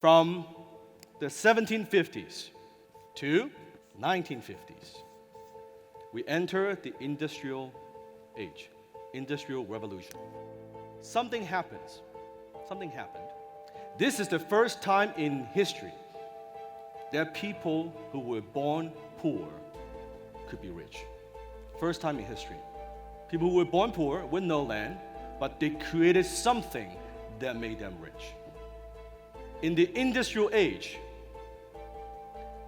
From the 1750s to 1950s, we enter the industrial age, industrial revolution. Something happens. Something happened. This is the first time in history that people who were born poor could be rich. First time in history. People who were born poor with no land, but they created something that made them rich. In the industrial age,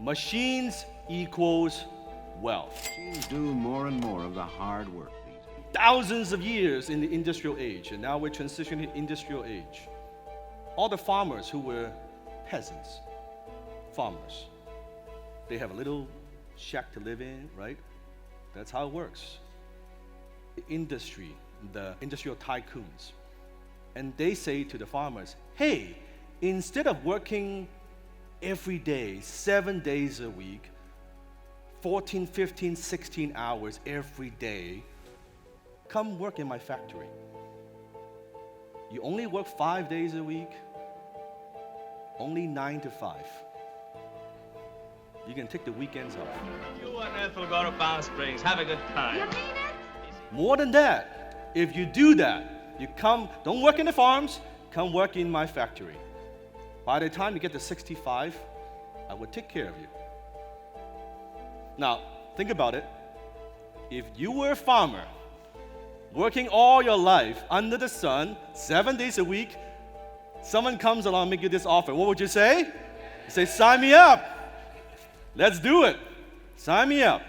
machines equals wealth. Machines do more and more of the hard work these days. Thousands of years in the industrial age, and now we're transitioning to industrial age. All the farmers who were peasants, farmers, they have a little shack to live in, right? That's how it works. The industry, the industrial tycoons, and they say to the farmers, hey, instead of working every day, 7 days a week, 14, 15, 16 hours every day, come work in my factory. You only work 5 days a week, only 9 to 5. You can take the weekends off. You and Ethel go to Palm Springs. Have a good time. You mean it? More than that, if you do that, you come, don't work in the farms, come work in my factory. By the time you get to 65, I will take care of you. Now, think about it. If you were a farmer, working all your life under the sun, 7 days a week, someone comes along and make you this offer, what would you say? You say, sign me up. Let's do it. Sign me up.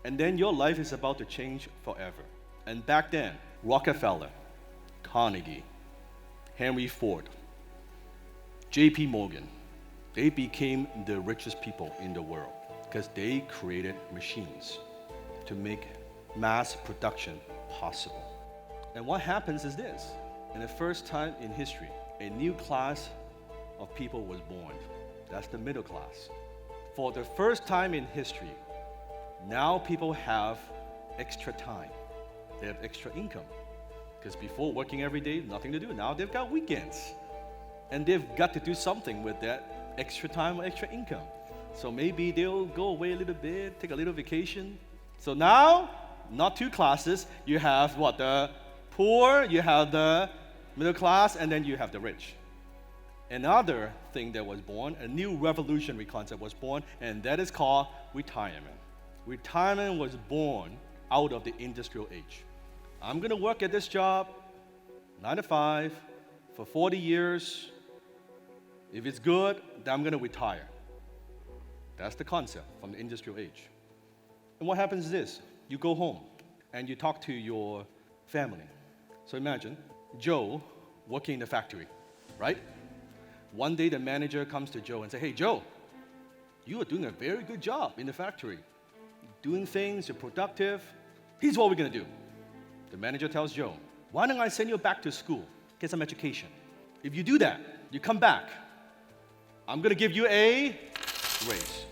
And then your life is about to change forever. And back then, Rockefeller, Carnegie, Henry Ford, J.P. Morgan, they became the richest people in the world because they created machines to make mass production possible. And what happens is this. In the first time in history, a new class of people was born. That's the middle class. For the first time in history, now people have extra time. They have extra income. Because before working every day, nothing to do. Now they've got weekends. And they've got to do something with that extra time or extra income. So maybe they'll go away a little bit, take a little vacation. So now, not two classes. You have what? The poor, you have the middle class, and then you have the rich. Another thing that was born, a new revolutionary concept was born, and that is called retirement. Retirement was born out of the industrial age. I'm going to work at this job, 9 to 5, for 40 years. If it's good, then I'm going to retire. That's the concept from the industrial age. And what happens is this. You go home and you talk to your family. So imagine Joe working in the factory, right? One day the manager comes to Joe and says, hey, Joe, you are doing a very good job in the factory. Doing things, you're productive. Here's what we're going to do. The manager tells Joe, why don't I send you back to school, get some education. If you do that, you come back, I'm going to give you a raise.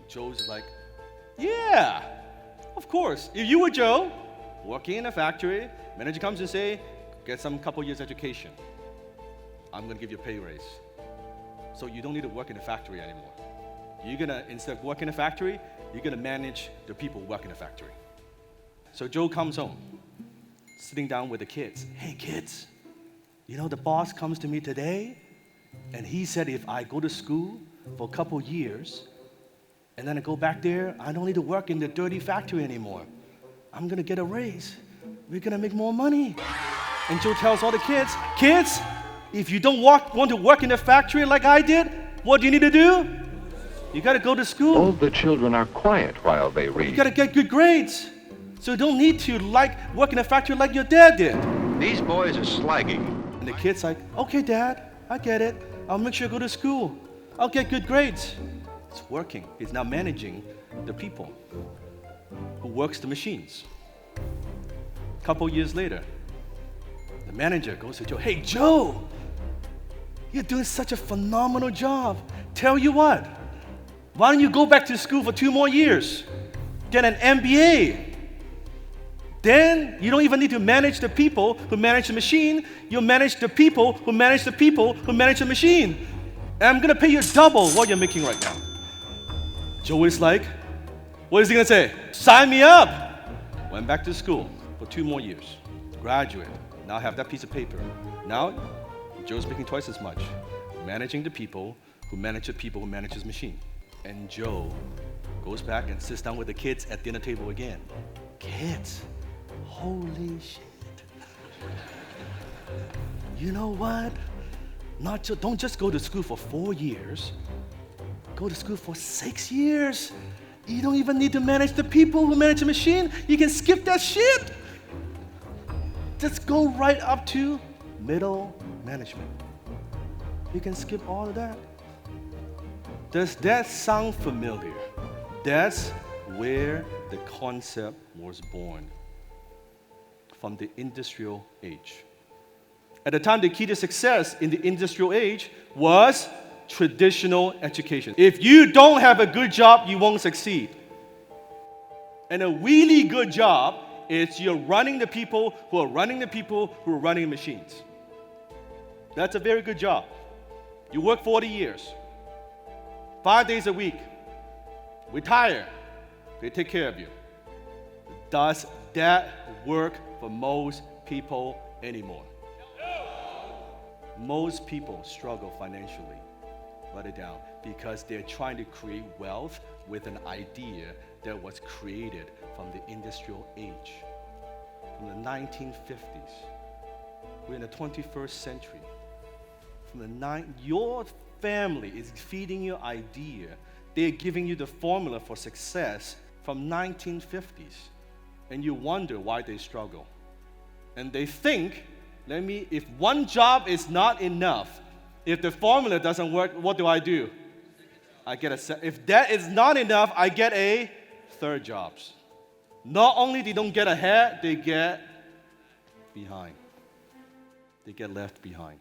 Joe's like, yeah, of course. If you were Joe, working in a factory, manager comes and say, get some couple years education. I'm going to give you a pay raise. So you don't need to work in a factory anymore. You're going to, instead of working in a factory, you're going to manage the people who work in the factory. So Joe comes home, sitting down with the kids. Hey, kids, you know, the boss comes to me today, and he said if I go to school for a couple years, and then I go back there, I don't need to work in the dirty factory anymore. I'm going to get a raise. We're going to make more money. And Joe tells all the kids, if you don't want to work in the factory like I did, what do you need to do? You got to go to school. All the children are quiet while they You read. got to get good grades. So you don't need to work in a factory like your dad did. These boys are slagging. And the kid's like, okay, Dad, I get it. I'll make sure I go to school. I'll get good grades. It's working. He's now managing the people who works the machines. A couple years later, the manager goes to Joe, hey, Joe, you're doing such a phenomenal job. Tell you what, why don't you go back to school for 2 more years? Get an MBA. Then you don't even need to manage the people who manage the machine. You manage the people who manage the people who manage the machine. And I'm gonna pay you double what you're making right now. Joe is like, what is he gonna say? Sign me up! Went back to school for 2 more years. Graduate. Now I have that piece of paper. Now, Joe's making twice as much. Managing the people who manage the people who manage his machine. And Joe goes back and sits down with the kids at dinner table again. Kids, holy shit. You know what? Don't just go to school for 4 years. Go to school for 6 years. You don't even need to manage the people who manage the machine. You can skip that shit. Just go right up to middle management. You can skip all of that. Does that sound familiar? That's where the concept was born, from the industrial age. At the time, the key to success in the industrial age was traditional education. If you don't have a good job, you won't succeed. And a really good job is you're running the people who are running the people who are running the machines. That's a very good job. You work 40 years, 5 days a week, retire, they take care of you. Does that work for most people anymore? Most people struggle financially. Write it down. Because they're trying to create wealth with an idea that was created from the industrial age, from the 1950s. We're in the 21st century. Your family is feeding you idea. They're giving you the formula for success from 1950s. And you wonder why they struggle. And they think, if one job is not enough, if the formula doesn't work, what do? I get if that is not enough, I get a third job. Not only they don't get ahead, they get behind. They get left behind.